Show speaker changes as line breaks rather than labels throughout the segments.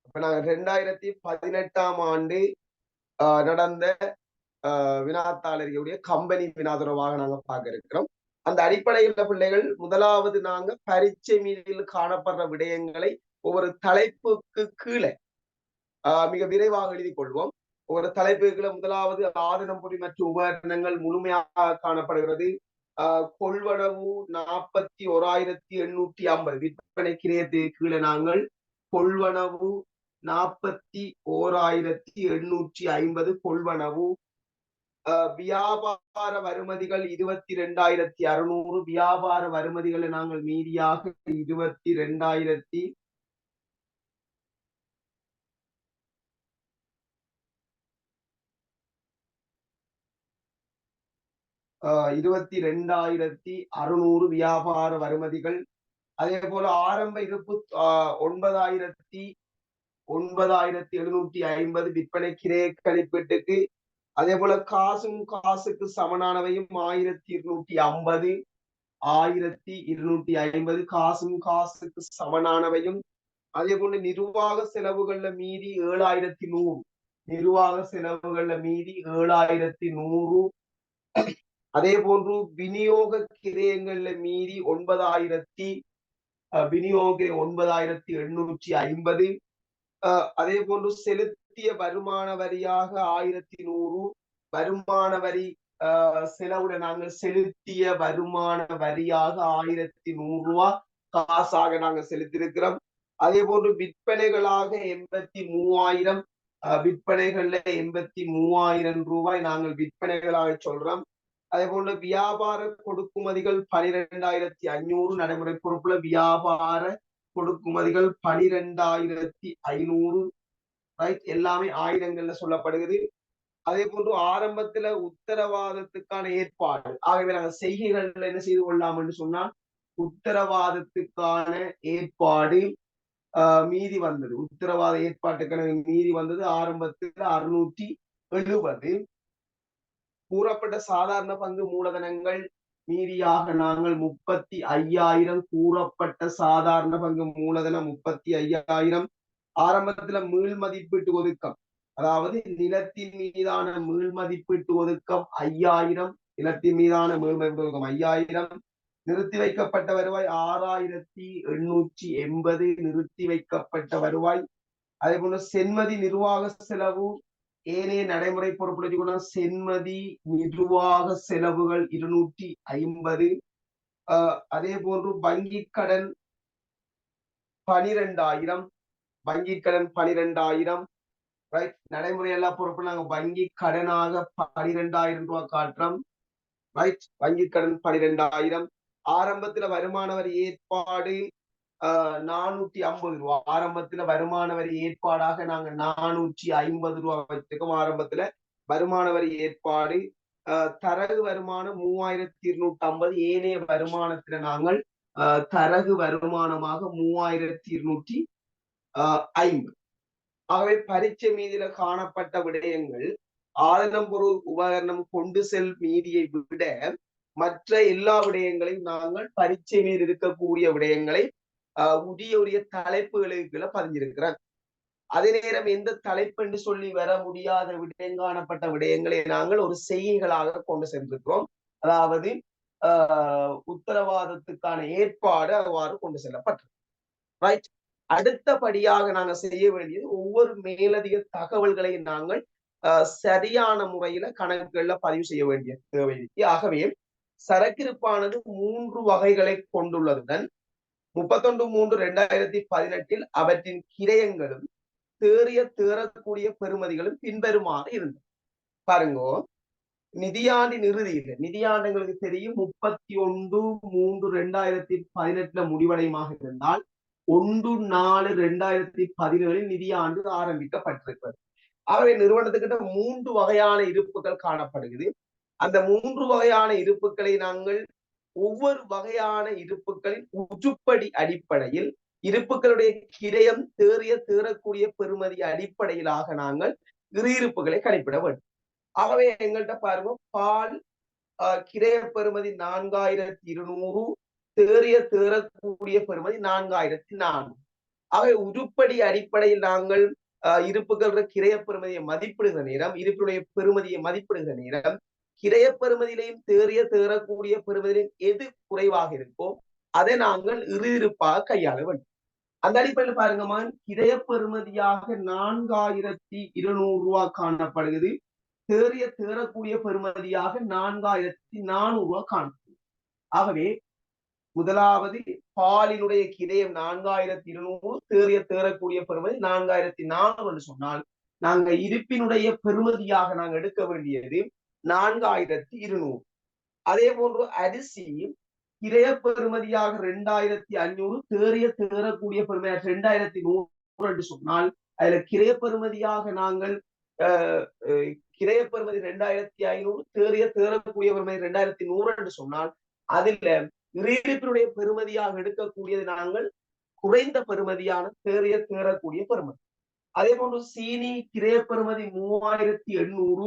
இப்ப நாங்க 2018ஆம் ஆண்டு நடந்த வினாத்தாளர்களுடைய கம்பெனி வினாதுறவாக நாங்க பார்க்க இருக்கிறோம். அந்த அடிப்படையில் பிள்ளைகள் முதலாவது நாங்க பரீட்சை மீதில் காணப்படுற விடயங்களை ஒவ்வொரு தலைப்புக்கு கீழே மிக விரைவாக எழுதி கொள்வோம். ஒவ்வொரு தலைப்புகளை முதலாவது ஆதனம்பொறி மற்றும் உபகரணங்கள் முழுமையாக காணப்படுகிறது. கொள்வனவு 41,850 விற்பனை கிரயத்துக்கு கீழே நாங்கள் கொள்வனவு 41,850 கொள்வனவு. வியாபார வருமதிகள் 22,600 வியாபார வருமதிகளை நாங்கள் மீதியாக 22,000 22,600 வியாபார வருமதிகள். அதே போல ஆரம்ப இருப்பு 9,750 விற்பனை கிரய கழிப்பீட்டுக்கு. அதே போல காசும் காசுக்கு சமனானவையும் 1,250 1,250 காசும் காசுக்கு சமனானவையும். அதே போல நிர்வாக செலவுகள்ல மீதி 7,100 நிர்வாக செலவுகள்ல மீதி 7,100. அதே போன்று விநியோக கிரயங்கள்ல மீதி 9,000 விநியோக 9,850. அதே போன்று செலுத்திய வருமான வரியாக 1,100 வருமான வரி செலவுட நாங்கள் செலுத்திய வருமான வரியாக 1,100 ரூபாய் காசாக நாங்கள் செலுத்தியிருக்கிறோம். அதே போன்று விற்பனைகளாக 83,000 விற்பனைகள்ல 83,000 ரூபாய் நாங்கள் விற்பனைகளாக சொல்றோம். அதே போல வியாபார கொடுக்குமதிகள் 12,500 நடைமுறை பொறுப்புல வியாபார கொடுக்குமதிகள் 12,500 ரைட், எல்லாமே ஆயிரங்கள்ல சொல்லப்படுகிறது. அதே போன்று ஆரம்பத்துல உத்தரவாதத்துக்கான ஏற்பாடு. ஆகவே நாங்கள் செய்கைகள்ல என்ன செய்து கொள்ளலாம் என்று சொன்னால் உத்தரவாதத்துக்கான ஏற்பாடு மீதி வந்தது. உத்தரவாத ஏற்பாட்டுக்கான மீதி வந்தது ஆரம்பத்தில் 670. கூறப்பட்ட சாதாரண பங்கு மூலதனங்கள் மீதியாக நாங்கள் 35,000 கூறப்பட்ட சாதாரண பங்கு மூலதனம் 35,000. ஆரம்பத்துல மீள் மதிப்பீட்டு ஒதுக்கம், அதாவது நிலத்தின் மீதான மீள் மதிப்பீட்டு ஒதுக்கம் 5,000. நிலத்தின் மீதான மீள் மதிப்பீட்டு ஒதுக்கம் 5,000. நிறுத்தி வைக்கப்பட்ட வருவாய் 6,880 நிறுத்தி வைக்கப்பட்ட வருவாய். அதே போல சென்மதி நிர்வாக செலவு ஏனைய நடைமுறை பொறுப்புள்ள சென்மதி நிர்வாக செலவுகள் 250. அதே போன்று வங்கி கடன் 12,000 வங்கி கடன் 12,000 ரைட். நடைமுறை எல்லா பொறுப்பு நாங்க வங்கி கடனாக 12,000 ரூபாய் காட்டுறோம் ரைட். வங்கி கடன் 12,000. ஆரம்பத்துல வருமான வரி ஏற்பாடு 450 ரூபாய். ஆரம்பத்துல வருமான வரி ஏற்பாடாக நாங்க 450 ரூபாய் வச்சிருக்கோம். ஆரம்பத்துல வருமான வரி ஏற்பாடு. தரகு வருமானம் 3,250. ஏனைய வருமானத்துல நாங்கள் தரகு வருமானமாக 3,250. ஆகவே பரீட்சை மீதில காணப்பட்ட விடயங்கள் ஆதனம் பொருள் உபகரணம் கொண்டு செல் மீதியை விட மற்ற எல்லா விடயங்களையும் நாங்கள் பரீட்சை மீது இருக்கக்கூடிய விடயங்களை உரிய தலைப்புகளுக்குள்ள பதிஞ்சிருக்கிறார். அதே நேரம் எந்த தலைப்பு என்று சொல்லி வர முடியாத விடயம் காணப்பட்ட விடயங்களை நாங்கள் ஒரு செய்கைகளாக கொண்டு சென்றிருக்கிறோம். அதாவது உத்தரவாதத்துக்கான ஏற்பாடு அவ்வாறு கொண்டு செல்லப்பட்டது ரைட். அடுத்தபடியாக நாங்கள் செய்ய வேண்டியது ஒவ்வொரு மேலதிக தகவல்களை நாங்கள் சரியான முறையில கணக்குகள்ல பதிவு செய்ய வேண்டிய தேவை. ஆகவே சரக்கிருப்பானது 3 வகைகளை கொண்டுள்ளதுடன் 31/3/2018 அவற்றின் கிரயங்களும் தேறக்கூடிய பெறுமதிகளும் பின்வருமாறு இருந்தது. பாருங்க, நிதியாண்டின் இறுதியில் நிதியாண்டுகளுக்கு தெரியும் 31/3/2018 முடிவடையமாக இருந்தால் 1/4/2017 நிதியாண்டு ஆரம்பிக்கப்பட்டிருக்கிறது. ஆகவே நிறுவனத்துக்கிட்ட 3 வகையான இருப்புகள் காணப்படுகிறது. அந்த 3 வகையான இருப்புகளை நாங்கள் ஒவ்வொரு வகையான இருப்புகளின் உருப்படி அடிப்படையில் இருப்புகளுடைய கிரயம் தேறக்கூடிய பெறுமதி அடிப்படையிலாக நாங்கள் இருப்புகளை கணிப்பிட வேண்டும். ஆகவே எங்கள்கிட்ட பாருங்க, பால் கிரய பெறுமதி 4,200 தேறக்கூடிய பெறுமதி 4,400. அவை உருப்படி அடிப்படையில் நாங்கள் இருப்புகள் கிரைய பெறுமதியை மதிப்பிடுகிற நேரம், இருப்பினுடைய பெறுமதியை மதிப்பிடுகிற நேரம், கிரைய பெறுமதியிலையும் தேறக்கூடிய பெறுமதியிலையும் எது குறைவாக இருக்கோ அதை நாங்கள் இருப்பாக கையாள வேண்டும். அந்த அடிப்படையில் பாருங்கம்மா, கிரைய பெறுமதியாக 4200 காணப்படுகிறது. தேறக்கூடிய பெறுமதியாக 4400 காணப்படுகிறது. ஆகவே முதலாவது பாலினுடைய கிரயம் 4200, தேறக்கூடிய பெறுமதி 4400 என்று சொன்னால், நாங்க இருப்பினுடைய பெறுமதியாக நாங்க எடுக்க வேண்டியது 4200. அதே போன்று அரிசி கிரைய பெறுமதியாக 2500, தேறக்கூடிய பெறுமதியாக 2100 என்று சொன்னால், அதுல கிரைய பெறுமதியாக நாங்கள் கிரைய பெறுமதி 2500, தேறக்கூடிய பெறுமதி 2100 என்று சொன்னால், அதுல இருப்பினுடைய பெறுமதியாக எடுக்கக்கூடியது நாங்கள் குறைந்த பெறுமதியான தேறக்கூடிய பெறுமதி. அதே போன்று சீனி கிரைய பெறுமதி 3800,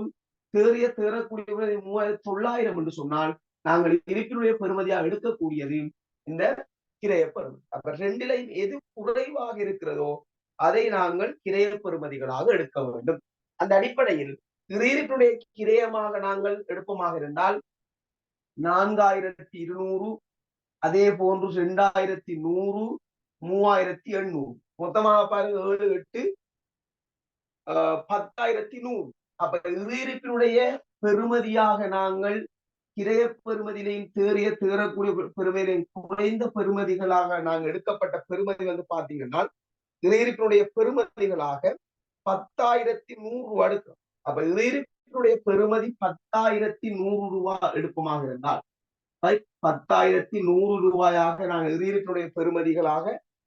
தேறக்கூடிய பெறுமதி 3900 என்று சொன்னால், நாங்கள் இருப்பினுடைய பெறுமதியாக எடுக்கக்கூடியது இந்த கிரைய பெறுமதி. அப்ப ரெண்டிலையும் எது குறைவாக இருக்கிறதோ அதை நாங்கள் கிரைய பெறுமதிகளாக எடுக்க வேண்டும். அந்த அடிப்படையில் இருப்பினுடைய கிரயமாக நாங்கள் எடுப்போமாக இருந்தால் 4200, அதே போன்று 2100, 3800, மொத்தமாக பாருங்க 7, 8, 10100. அப்ப இருப்பினுடைய பெறுமதியாக நாங்கள் கிரைய பெறுமதியிலையும் தேறக்கூடிய பெறுமதியிலையும் குறைந்த பெறுமதிகளாக நாங்கள் எடுக்கப்பட்ட பெறுமதி வந்து பாத்தீங்கன்னா இருப்பினுடைய பெறுமதிகளாக 10100 எடுக்கும். அப்ப இருப்பினுடைய பெறுமதி 10100 ரூபாய் எடுப்பமாக இருந்தால் 10100 ரூபாயாக நாங்கள் இருப்பினுடைய பெறுமதிகளாக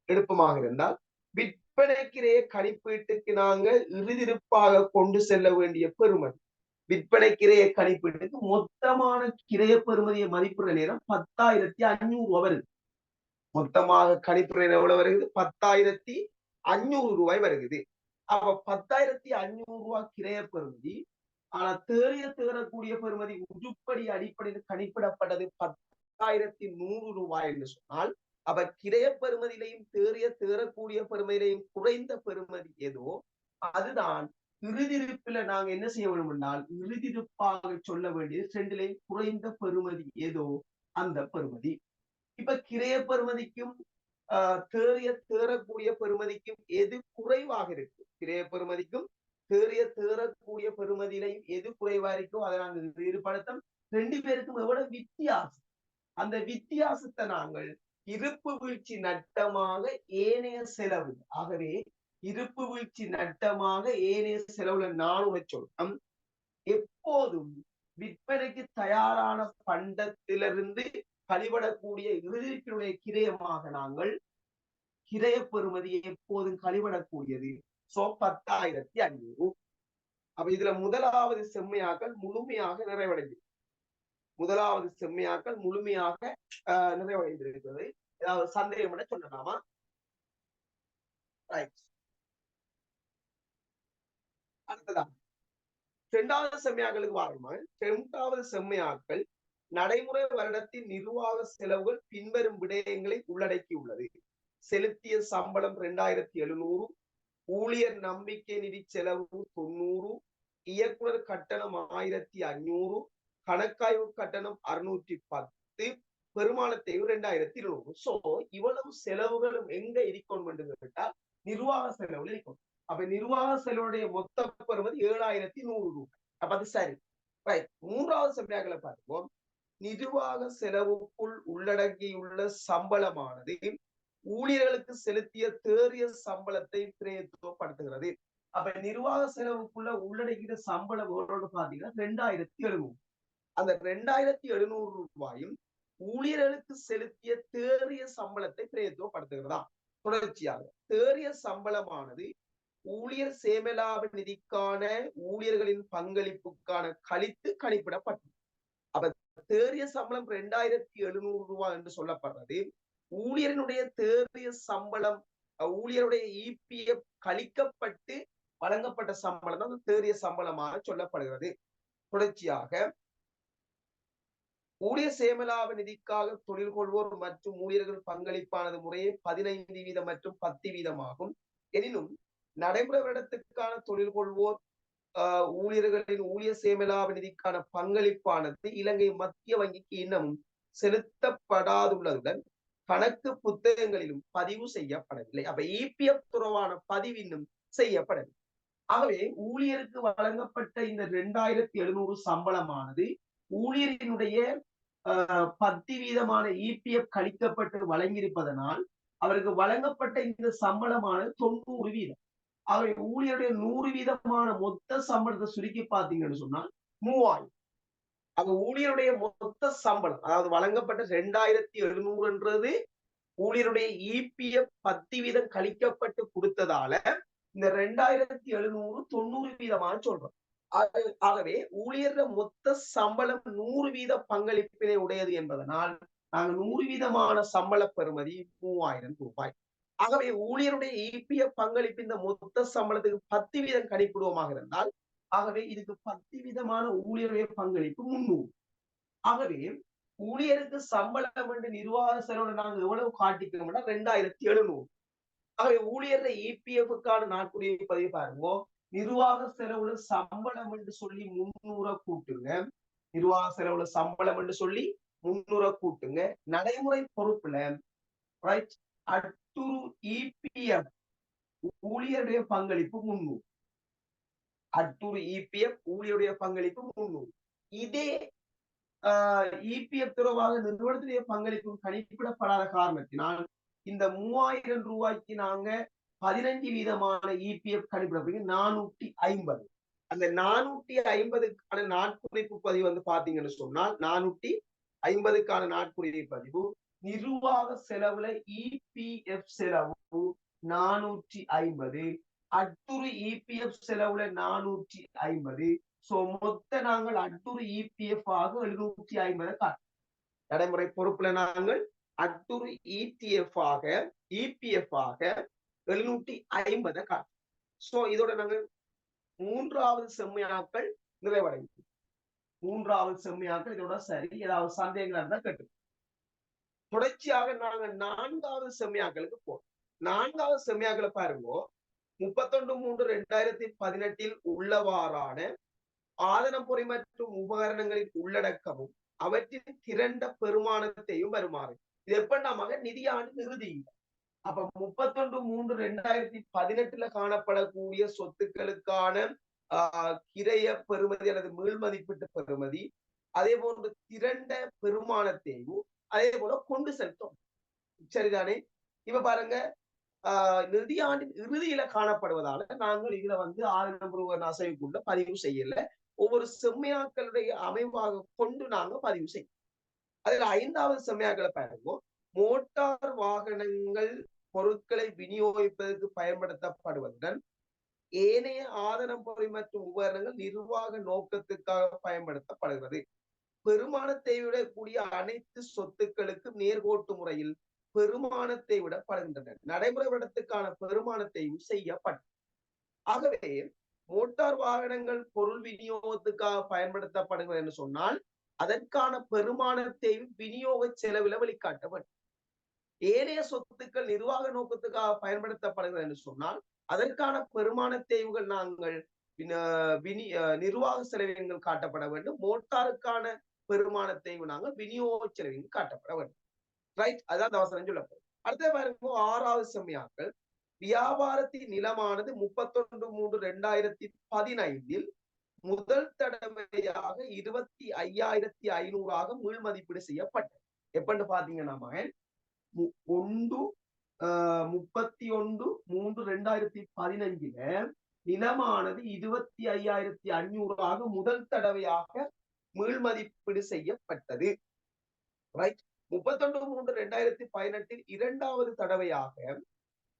எடுப்பமாக இருந்தால், விற்பனைக்கிரைய கணிப்பீட்டுக்கு நாங்கள் இறுதிருப்பாக கொண்டு செல்ல வேண்டிய பெறுமதி, விற்பனைக்கிரைய கணிப்பீட்டுக்கு மொத்தமான கிரைய பெறுமதியை மதிப்பிடுற நேரம் 10500 வருது. மொத்தமாக கணிப்பிடுற எவ்வளவு வருகிறது? 10500 ரூபாய் வருகிறது. அப்ப 10500 ரூபாய் கிரைய பெறுமதி. ஆனா தேறக்கூடிய பெறுமதி உருப்படி அடிப்படையில் கணிப்பிடப்பட்டது 10100 ரூபாய் என்று சொன்னால், அப்ப கிரைய பெறுமதியிலையும் தேறக்கூடிய பெறுமதியிலையும் குறைந்த பெறுமதி ஏதோ அதுதான் இறுதிருப்பில நாங்க என்ன செய்ய வேண்டும் என்றால், இறுதிருப்பாக சொல்ல வேண்டியது ரெண்டிலையும் குறைந்த பெறுமதி ஏதோ அந்த பெறுமதி. இப்ப கிரைய பெறுமதிக்கும் தேறக்கூடிய பெறுமதிக்கும் எது குறைவாக இருக்கு? கிரைய பெறுமதிக்கும் தேறக்கூடிய பெறுமதியிலையும் எது குறைவா இருக்கோ அதை நாங்கள் ஈடுபடுத்தோம். ரெண்டு பேருக்கும் எவ்வளவு வித்தியாசம், அந்த வித்தியாசத்தை நாங்கள் இருப்பு வீழ்ச்சி நட்டமாக ஏனைய செலவு, ஆகவே இருப்பு வீழ்ச்சி நட்டமாக ஏனைய செலவுல 400 சொல்றோம். எப்போதும் விற்பனைக்கு தயாரான பண்டத்திலிருந்து கழிவிடக்கூடிய இறுதிப்பினுடைய கிரயமாக நாங்கள் கிரைய பெறுமதியை எப்போதும் கழிவிடக்கூடியது 10500. அப்ப இதுல முதலாவது செம்மையாக்கள் முழுமையாக நிறைவடைஞ்சு, முதலாவது செம்மையாக்கள் முழுமையாக நிறைவடைந்திருக்கிறது. ஏதாவது சந்தேகம் என சொல்லலாமா? அடுத்ததா இரண்டாவது செம்மையாக்களுக்கு வாரமா. இரண்டாவது செம்மையாக்கள் நடைமுறை வருடத்தின் நிர்வாக செலவுகள் பின்வரும் விடயங்களை உள்ளடக்கியுள்ளது. செலுத்திய சம்பளம் 2700, ஊழியர் நம்பிக்கை நிதி செலவு 90, இயக்குனர் கட்டணம் 1500, கணக்காய்வு கட்டணம் 610, பெருமானத்தை 2200. சோ இவ்வளவு செலவுகளும் எங்க இருக்கணும் என்று கேட்டால் நிர்வாக செலவுல இருக்கும். அப்ப நிர்வாக செலவுடைய மொத்த பெறுமதி 7100 ரூபாய். அப்ப அது சரி. ரைட். மூன்றாவது செம்மையாக்களை பார்ப்போம். நிர்வாக செலவுக்குள் உள்ளடங்கியுள்ள சம்பளமானது ஊழியர்களுக்கு செலுத்திய தேறிய சம்பளத்தை பிரதிநிதித்துவப்படுத்துகிறது. அப்ப நிர்வாக செலவுக்குள்ள உள்ளடங்கிய சம்பளம் எவ்வளவு பாத்தீங்கன்னா 2700. அந்த 2700 ரூபாயும் ஊழியர்களுக்கு செலுத்திய தேறிய சம்பளத்தை பிரதிநிதித்துவப்படுத்துகிறதா. தொடர்ச்சியாக தேறிய சம்பளமானது ஊழியர் சேமலாப நிதிக்கான ஊழியர்களின் பங்களிப்புக்கான கழித்து கணிப்பிடப்பட்டது. அப்ப தேறிய சம்பளம் 2700 ரூபாய் என்று சொல்லப்படுறது ஊழியரினுடைய தேறிய சம்பளம், ஊழியருடைய இபிஎஃப் கழிக்கப்பட்டு வழங்கப்பட்ட சம்பளம் தான் தேறிய சம்பளமாக சொல்லப்படுகிறது. தொடர்ச்சியாக ஊழியர் சேமலாப நிதிக்காக தொழில் கொள்வோர் மற்றும் ஊழியர்கள் பங்களிப்பானது முறையே 15% மற்றும் 10% எனினும் நடைமுறை வருடத்திற்கான தொழில் கொள்வோர் ஊழியர்களின் ஊழியர் சேமலாப நிதிக்கான பங்களிப்பானது இலங்கை மத்திய வங்கிக்கு இன்னமும் செலுத்தப்படாதுள்ளதுடன் கணக்கு புத்தகங்களிலும் பதிவு செய்யப்படவில்லை. அப்ப இபிஎஃப் தொடர்பான பதிவு இன்னும் செய்யப்படவில்லை. ஆகவே ஊழியருக்கு வழங்கப்பட்ட இந்த 2700 சம்பளமானது ஊழியரினுடைய 10% இபிஎஃப் கழிக்கப்பட்டு வழங்கியிருப்பதனால் அவருக்கு வழங்கப்பட்ட இந்த சம்பளமானது 90%. ஆகவே ஊழியருடைய 100% மொத்த சம்பளத்தை சுருக்கி பார்த்தீங்கன்னு சொன்னால் 3000. அது ஊழியருடைய மொத்த சம்பளம், அதாவது வழங்கப்பட்ட 2700 ஊழியருடைய இபிஎஃப் 10% கழிக்கப்பட்டு கொடுத்ததால இந்த 2700 90% சொல்றோம். ஆகவே ஊழியர் மொத்த சம்பளம் 100% பங்களிப்பினை உடையது என்பதனால் நாங்கள் 100% சம்பள பெறுமதி 3000 ரூபாய். ஆகவே ஊழியருடைய இபிஎஃப் பங்களிப்பு இந்த மொத்த சம்பளத்துக்கு 10% கணிப்பிடுவோமாக இருந்தால், ஆகவே இதுக்கு 10% ஊழியருடைய பங்களிப்பு 300. ஆகவே ஊழியருக்கு சம்பளம் என்று நிர்வாக செலவு நாங்கள் எவ்வளவு காட்டிக்கிறோம்னா 2700. ஆகவே ஊழியர் இபிஎஃப்கான நாட்குறியை பதிவு பாருங்க. நிர்வாக செலவுல சம்பளம் என்று சொல்லி 300 கூட்டுங்க. நிர்வாக செலவுல சம்பளம் என்று சொல்லி 300 கூட்டுங்க. நடைமுறை பொறுப்புல ரைட் அட்டுரு இபிஎஃப் ஊழியருடைய பங்களிப்பு 300. அட்டுரு இபிஎஃப் ஊழியருடைய பங்களிப்பு 300. இதே இபிஎஃப் தொடர்பாக நிறுவனத்துடைய பங்களிப்பு கணிப்பிடப்படாத காரணத்தினால் இந்த 3000 ரூபாய்க்கு நாங்க 15% இபிஎஃப் கணிப்பிடப்படுங்க 450. அந்த 450க்கான நாட்குறிப்பு பதிவு வந்து பாத்தீங்கன்னு சொன்னால் 450க்கான நாட்குறிப்பு பதிவு நிர்வாக செலவுல இபிஎஃப் செலவு 450, அட்டுரு இபிஎஃப் செலவுல 450. சோ மொத்த நாங்கள் அட்டுரு இபிஎஃப் ஆக 750 காட்டும். நடைமுறை பொறுப்புல நாங்கள் அட்டுரு இடிஎஃப் ஆக இபிஎஃப் ஆக 750 காட்டும். சோ இதோட நாங்கள் 3வது செம்மையாக்கள் நிறைவடைந்து 3வது செம்மையாக்கள் இதோட சரி. ஏதாவது சந்தேகங்கள் இருந்தா கேட்டு தொடர்ச்சியாக நாங்க 4வது செம்மையாக்களுக்கு போறோம். 4வது செம்மையாக்களை பாருங்க. 31/3/2018 உள்ளவாறான ஆதன பொறி மற்றும் உபகரணங்களின் உள்ளடக்கமும் அவற்றின் திரண்ட பெருமானத்தையும் வருமாறு. இது எப்படினாமாக நிதியாண்டு இறுதியில். அப்ப 31/3/2018 காணப்படக்கூடிய சொத்துக்களுக்கான கிரைய பெறுமதி அல்லது மீள் மதிப்பீட்டு பெறுமதி, அதே போன்று திரண்ட பெருமானத்தையும் அதே போல கொண்டு செலுத்தும். சரிதானே? இப்ப பாருங்க, நிதியாண்டின் இறுதியில காணப்படுவதால நாங்கள் இதுல வந்து ஆதன அசைவுக்குள்ள பதிவு செய்யல. ஒவ்வொரு செம்மையாக்களுடைய அமைவாக கொண்டு நாங்க பதிவு செய்யும். அதுல 5வது செம்மையாக்களை பாருங்க. மோட்டார் வாகனங்கள் பொருட்களை விநியோகிப்பதற்கு பயன்படுத்தப்படுவதுடன் ஏனைய ஆதன பொறி மற்றும் உபகரணங்கள் நிர்வாக நோக்கத்துக்காக பயன்படுத்தப்படுகிறது. பெருமானத்தை விட கூடிய அனைத்து சொத்துக்களுக்கு நேர்கோட்டு முறையில் பெருமானத்தை விடப்படுகின்றன. நடைமுறை விடத்துக்கான பெருமானத்தையும் செய்யப்பட்டது. ஆகவே மோட்டார் வாகனங்கள் பொருள் விநியோகத்துக்காக பயன்படுத்தப்படுகிறது என்று சொன்னால் அதற்கான பெருமானத்தை விநியோக செலவில் வெளிக்காட்ட வேண்டும். ஏனைய சொத்துக்கள் நிர்வாக நோக்கத்துக்காக பயன்படுத்தப்படுகிறது என்று சொன்னால் அதற்கான பெருமானத்தைவுகள் நாங்கள் நிர்வாக செலவினங்கள் காட்டப்பட வேண்டும். மோட்டாருக்கான பெருமானத்தைவு நாங்கள் விநியோக செலவினங்கள் காட்டப்பட வேண்டும். ரைட், அதான் அவசரம் சொல்லப்படும். அடுத்த பாருங்க, 6வது செம்மையாக்கள். வியாபாரத்தின் நிலமானது 31/3/2015 முதல் தடவையாக 25,500 மீள் மதிப்பீடு செய்யப்பட்டது. எப்பன்னு பாத்தீங்கன்னா 31/3/2015 நிலமானது 25,500 முதல் தடவையாக மீள் மதிப்பீடு செய்யப்பட்டது. ரைட், 31/3/2018 2வது தடவையாக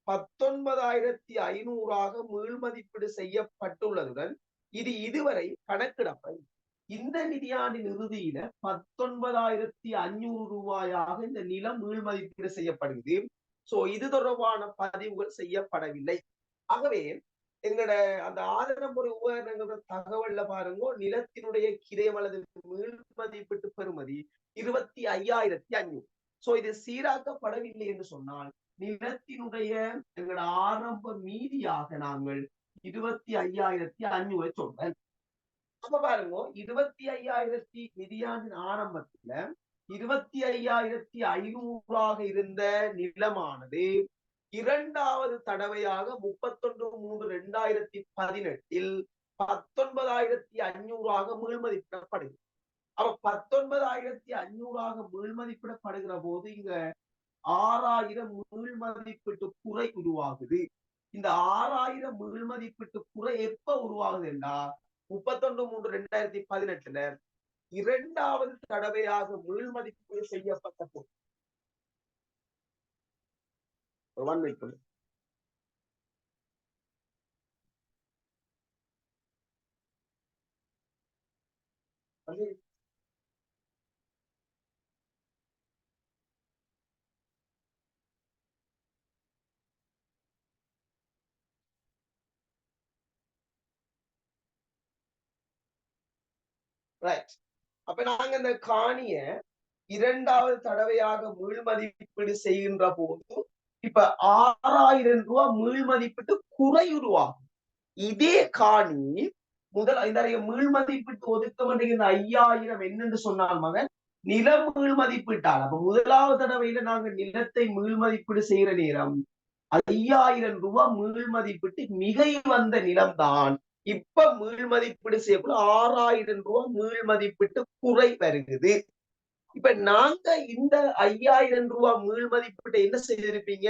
19,500 மீள் மதிப்பீடு செய்யப்பட்டுள்ளதுடன் இது இதுவரை கணக்கிடப்படும். இந்த நிதியாண்டின் இறுதியில 19,500 ரூபாயாக இந்த நிலம் மீள் மதிப்பீடு செய்யப்படுகிறது. சோ இது தொடர்பான பதிவுகள் செய்யப்படவில்லை. ஆகவே எங்களோட அந்த ஆதன பொறி உபகரணங்களோட தகவல்ல பாருங்க, நிலத்தினுடைய கிரயம் அல்லது மீள் மதிப்பீட்டு பெறுமதி 25,500. சோ இது சீராக்கப்படவில்லை என்று சொன்னால் நிலத்தினுடைய எங்களோட ஆரம்ப மீதியாக நாங்கள் 25,500 சொல்றேன். அப்ப பாருங்க 25,000 நிதியாண்டின் ஆரம்பத்துல 25,500 இருந்த நிலமானது இரண்டாவது தடவையாக 31/3/2018 19,500 மீள்மதிப்பிடப்படுகிறது. அப்ப 19,500 மீள்மதிப்பிடப்படுகிற போது இங்க 6,000 மீள்மதிப்பீட்டு குறை உருவாகுது. இந்த 6,000 மீள்மதிப்பீட்டு குறை எப்ப உருவாகுது என்றால் 31/3/2018 இரண்டாவது தடவையாக மீள்மதிப்பீடு செய்யப்பட்ட போது அப்ப நாங்க இந்த காணிய இரண்டாவது தடவையாக மீள்மதிப்பீடு செய்கின்ற போது இப்ப 6,000 மீள்மதிப்பீட்டு குறை உருவாகும். இதே காணி முதல் இந்த மீள்மதிப்பீட்டு ஒதுக்க வேண்டிய 5,000 என்னன்னு சொன்னால் மகன் நில மீள்மதிப்பீட்டால். அப்ப முதலாவது தடவையில நாங்க நிலத்தை மீள்மதிப்பீடு செய்யற நேரம் 5,000 மீள்மதிப்பீட்டு மிகை வந்த நிலம்தான் இப்ப மீள்மதிப்பீடு செய்யக்கூட 6,000 மீள்மதிப்பீட்டு குறை வருகிறது. இப்ப நாங்க இந்த 5,000 மீள்மதிப்பீட்டை என்ன செய்திருப்பீங்க?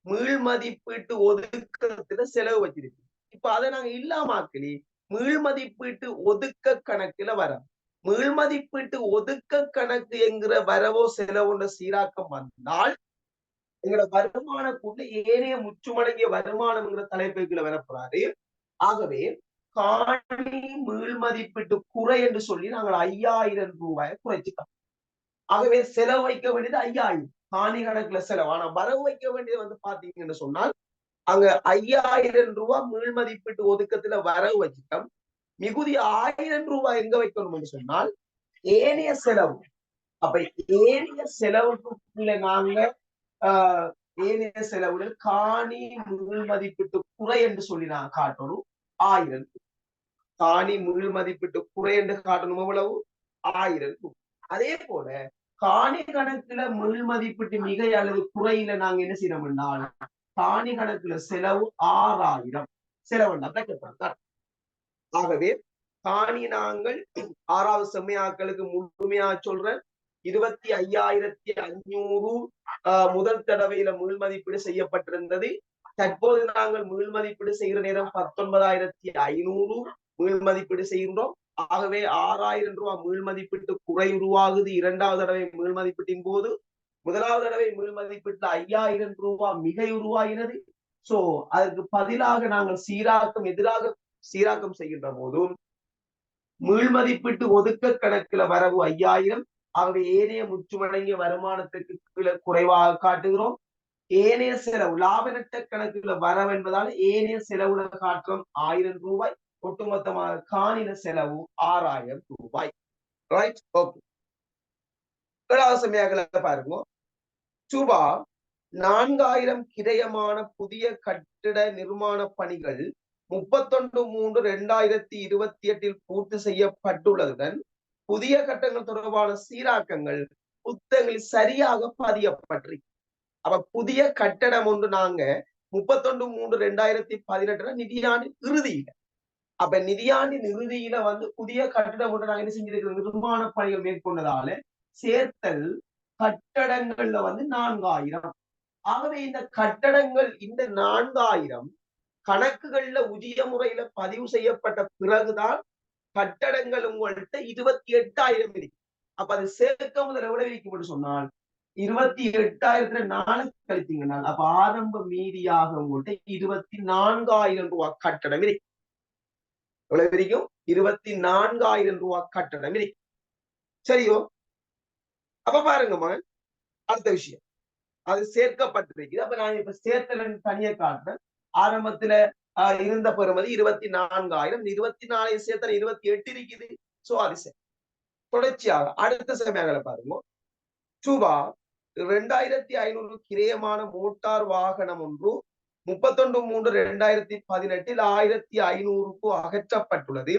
மீள்மதிப்பீட்டு ஒதுக்கத்துல செலவு வச்சிருப்பீங்க. இப்ப அதை நாங்க இல்லாமக்கலி மீள்மதிப்பீட்டு ஒதுக்க கணக்குல வரோம். மீள்மதிப்பீட்டு ஒதுக்க கணக்கு என்கிற வரவோ செலவோன்ற சீராக்கம் வந்தால் எங்களோட வருமானக்குள்ள ஏனைய முற்றுமடங்கிய வருமானம்ங்கிற தலைப்புக்குள்ள வரப்போறாரு. ஆகவே காணி மீள்மதிப்பீட்டு குறை என்று சொல்லி நாங்கள் 5,000 குறைச்சிட்டோம். ஆகவே செலவு வைக்க வேண்டியது 5,000 காணி கணக்குல செலவு. ஆனா வரவு வைக்க வேண்டியது வந்து பாத்தீங்கன்னு சொன்னால் அங்க 5,000 மீள்மதிப்பீட்டு ஒதுக்கத்துல வரவு வச்சுட்டோம். மிகுதி 1,000 எங்க வைக்கணும்னு சொன்னால் ஏனைய செலவு. அப்ப ஏனைய செலவுக்குள்ள நாங்க ஏனைய செலவுகள் காணி மீள்மதிப்பீட்டு குறை என்று சொல்லி நான் காட்டணும் 1,000. காணி மீள்மதிப்பீட்டு குறை என்று காட்டணும் எவ்வளவு? 1,000. அதே போல காணி கணக்குல மீள்மதிப்பீட்டு மிகை அல்லது குறையில நாங்க என்ன செய்யறோம்னா காணி கணக்குல செலவு 6,000 செலவு. ஆகவே காணி நாங்கள் 6வது செம்மையாக்களுக்கு முழுமையா சொல்றேன் 25,500 முதல் தடவையில மீள்மதிப்பீடு செய்யப்பட்டிருந்தது. தற்போது நாங்கள் மீள்மதிப்பீடு செய்கிற நேரம் 19,500 மீள்மதிப்பீடு செய்கின்றோம். ஆகவே 6,000 மீள்மதிப்பீட்டு குறை உருவாகுது இரண்டாவது தடவை மீள்மதிப்பீட்டின் போது. முதலாவது தடவை மீள்மதிப்பீட்டுல 5,000 மிகை உருவாகிறது. சோ அதற்கு பதிலாக நாங்கள் எதிராக சீராக்கம் செய்கின்ற போதும் மீள்மதிப்பீட்டு ஒதுக்க கணக்குல வரவு 5,000. ஆகவே ஏனைய முற்றுமடங்கிய வருமானத்திற்கு கீழே குறைவாக காட்டுகிறோம். ஏனைய செலவு லாப நட்ட கணக்குல வரவு என்பதால் ஏனைய செலவுல காட்டுறோம் 1,000 ரூபாய். ஒட்டுமொத்தமாக காணின செலவு 6,000 ரூபாய். Right, okay. ஏழாவது செம்மையாக பாருங்க. சுமார் 4,000 கிரயமான புதிய கட்டிட நிர்மாண பணிகள் 31/3/2028 பூர்த்தி செய்யப்பட்டுள்ளதுடன் புதிய கட்டங்கள் தொடர்பான சீராக்கங்கள் புத்தகங்களில் சரியாக பதியப்பட்டிருக்கு. அப்ப புதிய கட்டடம் ஒன்று நாங்க 31/3/2018 நிதியாண்டின் இறுதியில அப்ப நிதியாண்டின் இறுதியில வந்து புதிய கட்டடம் ஒன்று நாங்க என்ன செஞ்சிருக்கிறோம் நிர்மாண பணிகள் மேற்கொண்டதால சேர்த்தல் கட்டடங்கள்ல வந்து 4,000. ஆகவே இந்த கட்டடங்கள் இந்த 4,000 கணக்குகள்ல உரிய முறையில பதிவு செய்யப்பட்ட பிறகுதான் கட்டடங்கள் உங்கள்கிட்ட 28,000 இருக்கு. அப்ப அது சேர்க்க முதல் எவ்வளவு இருக்கும் சொன்னால் 28,000 4 கழித்தீங்கன்னா அப்ப ஆரம்ப மீதியாக உங்கள்கிட்ட 24,000 ரூபாய் கட்டடம் இருக்கு. எவ்வளவு இருக்கும்? 24,000 ரூபாய் கட்டடம் இருக்கு. சரியோ? அப்ப பாருங்க மகன், அடுத்த விஷயம் அது சேர்க்கப்பட்டிருக்கு. அப்ப நான் இப்ப சேர்த்தல் தனியா காட்டுறேன். ஆரம்பத்துல இருந்த பெறுமதி 24,000. 24 சேர்த்தல் 28 இருக்குது. சோ அது சரி. தொடர்ச்சியாக அடுத்த செமையாக பாருங்க. ரூபாய் 2500 கிரயமான மோட்டார் வாகனம் ஒன்று 31/3/2018 1500க்கு அகற்றப்பட்டுள்ளது.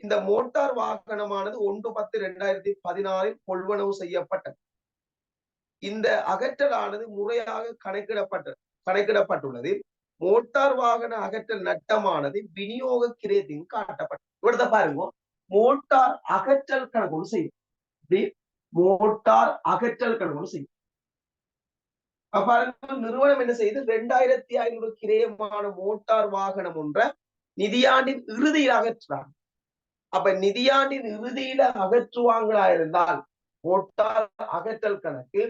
இந்த மோட்டார் வாகனமானது 1/10/2016 கொள்வனவு செய்யப்பட்டது. இந்த அகற்றலானது முறையாக கணக்கிடப்பட்டுள்ளது. மோட்டார் வாகன அகற்றல் நட்டமானது விநியோக கிரயத்தின் காட்டப்பட்டது. இவ்வளவு பாருங்க, மோட்டார் அகற்றல் கணக்கு செய்யும். மோட்டார் அகற்றல் கணக்கு செய்யும். பாருங்க, நிறுவனம் என்ன செய்யுது, 2500 கிரயமான மோட்டார் வாகனம் ஒன்ற நிதியாண்டின் இறுதியில் அகற்றுறாங்க. அப்ப நிதியாண்டின் இறுதியில அகற்றுவாங்களா இருந்தால் மோட்டார் அகற்றல் கணக்கு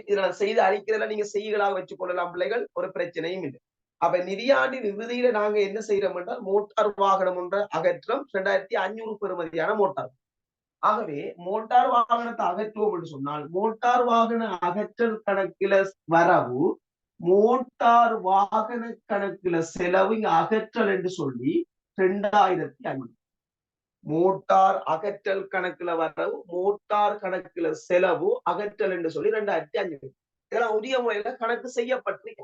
இதெல்லாம் செய்து அளிக்கிறதுல நீங்க செய்களாக வச்சுக் கொள்ளலாம் பிள்ளைகள், ஒரு பிரச்சனையும் இல்லை. அப்ப நிதியாண்டின் இறுதியில நாங்க என்ன செய்யறோம் என்றால் மோட்டார் வாகனம் ஒன்ற அகற்றம் 2500 பெறுமதியான மோட்டார். ஆகவே மோட்டார் வாகனத்தை அகற்றுவோம் என்று சொன்னால் மோட்டார் வாகன அகற்றல் கணக்கில வரவு மோட்டார் வாகன கணக்கில செலவு இங்க அகற்றல் என்று சொல்லி 2500. மோட்டார் அகற்றல் கணக்குல வரவு மோட்டார் கணக்குல செலவு அகற்றல் என்று சொல்லி 2500. இதெல்லாம் உரிய முறையில கணக்கு செய்யப்பட்டிருக்க.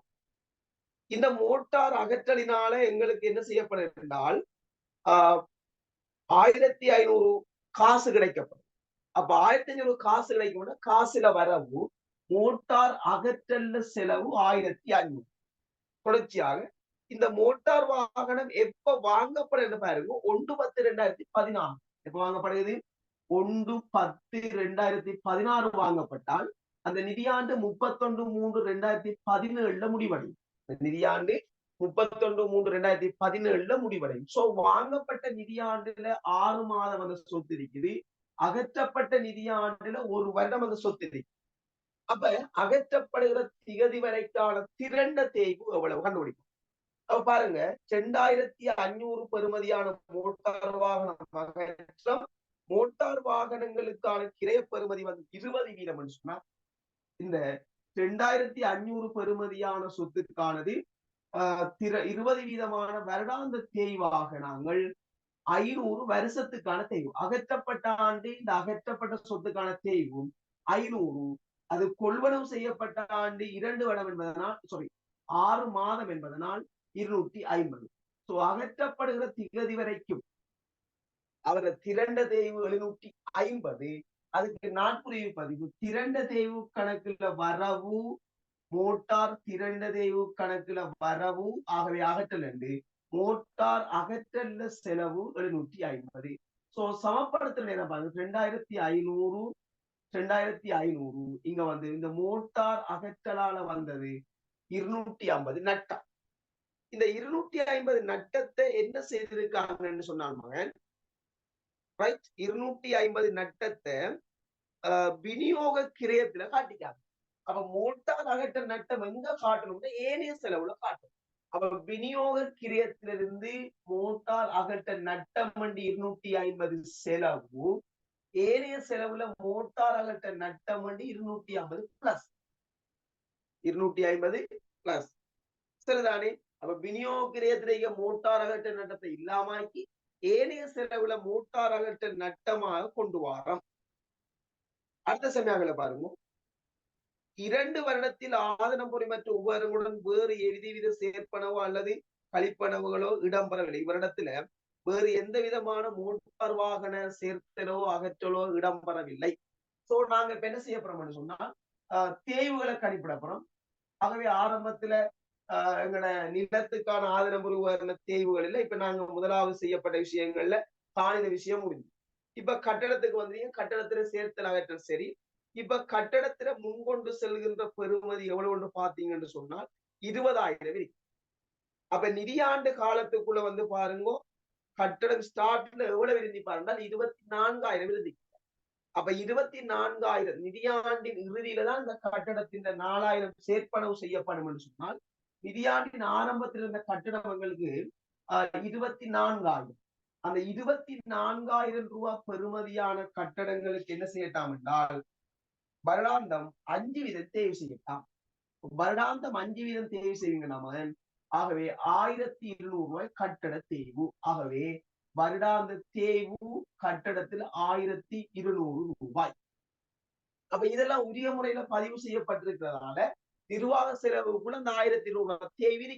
இந்த மோட்டார் அகற்றலினால எங்களுக்கு என்ன செய்யப்படும் என்றால் 1500 காசு கிடைக்கப்படும். அப்ப 1500 காசு கிடைக்கும். காசுல வரவு மோட்டார் அகற்றல்ல செலவு 1500. தொடர்ச்சியாக இந்த மோட்டார் வாகனம் எப்ப வாங்கப்படுது பாருங்க, 1/10/2016. எப்ப வாங்கப்படுகிறது? 1/10/2016 வாங்கப்பட்டால் அந்த நிதியாண்டு 31/3/2017 முடிவடையும். நிதியாண்டு 31/3/2017 முடிவடையும். சோ வாங்கப்பட்ட நிதியாண்டுல 6 மாதம் அந்த சொத்து இருக்குது, அகற்றப்பட்ட நிதியாண்டுல 1 வருடம் அந்த சொத்து இருக்கு. அப்ப அகற்றப்படுகிற திகதி வரைக்கான திரண்ட தேய்வு எவ்வளவு கண்டுபிடிக்கும். அப்ப பாருங்க, 2500 பெறுமதியான மோட்டார் வாகனம் அகற்றம், மோட்டார் வாகனங்களுக்கான கிரய பெறுமதி வந்து 20% சொன்னா இந்த 2500 பெறுமதியான சொத்துக்கானது 20% வருடாந்த தேய்வாக நாங்கள் 500 வருஷத்துக்கான தேய்வு. அகற்றப்பட்ட ஆண்டு இந்த அகற்றப்பட்ட சொத்துக்கான தேய்வும் 500. அது கொள்வனவு செய்யப்பட்ட ஆண்டு 2 வருடம் என்பதனால் 6 மாதம் என்பதனால் 250. சோ அகற்றப்படுகிற திகதி வரைக்கும் அவரது திரண்ட தேய்வு 750. அதுக்கு நாட்குறிவு பதிவு திரண்ட தேய்வு கணக்குல வரவு மோட்டார் திரண்ட தேய்வு கணக்குல வரவு. ஆகவே அகற்றல் என்று மோட்டார் அகற்றல்ல செலவு 750. சோ சமப்படுத்தல் என்ன பாருங்க, 2500 இங்க வந்து இந்த மோட்டார் அகற்றலால வந்தது 250 நட்டம். இந்த 250 நட்டத்தை என்ன செய்திருக்காங்கன்னு சொன்னால் மகன், ரைட், 250 நட்டத்தை விநியோக கிரயத்துல காட்டிக்காங்க. அப்ப மோட்டார் அகற்ற நட்டம் எங்க காட்டணும்னா ஏனைய செலவுல காட்டணும். அப்ப விநியோக கிரயத்திலிருந்து மோட்டார் அகற்ற நட்டம் 250 செலவு, ஏனைய செலவுல மோட்டார் அகற்ற நட்டம் 250 பிளஸ் 250 பிளஸ் சரிதானே. அப்ப விநியோக கிரயத்திலேயே மோட்டார் அகற்ற நட்டத்தை இல்லாமக்கி ஏனைய செலவுல மோட்டார் அகற்ற நட்டமாக கொண்டு வாரோம். அடுத்த சமயங்களை பாருங்க, 2 வருடத்தில் ஆதனம் பொறிமற்ற உபகரணங்களுடன் வேறு எவ்வித சேர்ப்பனவோ அல்லது கழிப்பனவுகளோ இடம்பெறவில்லை. இவரிடத்துல வேறு எந்த விதமான மோட்டார் வாகன சேர்த்தலோ அகற்றலோ இடம்பெறவில்லை. சோ நாங்க இப்ப என்ன செய்ய போறோம்னு சொன்னா தேய்வுகளை கணிப்பிட போறோம். ஆகவே ஆரம்பத்துல எங்கட நிலத்துக்கான ஆதனம் உபகரண தேய்வுகள் இல்லை. இப்ப நாங்க முதலாவது செய்யப்பட்ட விஷயங்கள்ல காணித விஷயம் முடிஞ்சு. இப்ப கட்டடத்துக்கு வந்தீங்க, கட்டடத்துல சேர்த்தல் அகற்றல் சரி. இப்ப கட்டடத்துல முன்கொண்டு செல்கின்ற பெறுமதி எவ்வளவு பாத்தீங்கன்னு சொன்னால் 20,000 இருக்கு. அப்ப நிதியாண்டு காலத்துக்குள்ள வந்து பாருங்க, கட்டடம் ஸ்டார்ட்ல எவ்வளவு இருந்து பாருங்க, 24,000 இருந்து. அப்ப 24,000 நிதியாண்டின் இறுதியில தான் இந்த கட்டடத்தின் 4,000 சேர்ப்பனவு செய்யப்படும் என்று சொன்னால், நிதியாண்டின் ஆரம்பத்தில் இருந்த கட்டடங்களுக்கு 24,000. அந்த 24,000 ரூபாய் பெறுமதியான கட்டடங்களுக்கு என்ன செய்யட்டாம் என்றால் வருடாந்தம் 5% தேர்வு செய்யட்டாம். வருடாந்தம் 5% தேர்வு செய்வீங்க நம்ம. ஆகவே 1,200 ரூபாய் கட்டட தேய்வு. ஆகவே வருடாந்த தேய்வு கட்டடத்தில் 1,200 ரூபாய். அப்ப இதெல்லாம் உரிய முறையில பதிவு செய்யப்பட்டிருக்கிறதுனால நிர்வாக செலவுக்குள்ள அந்த 1200 தேவை.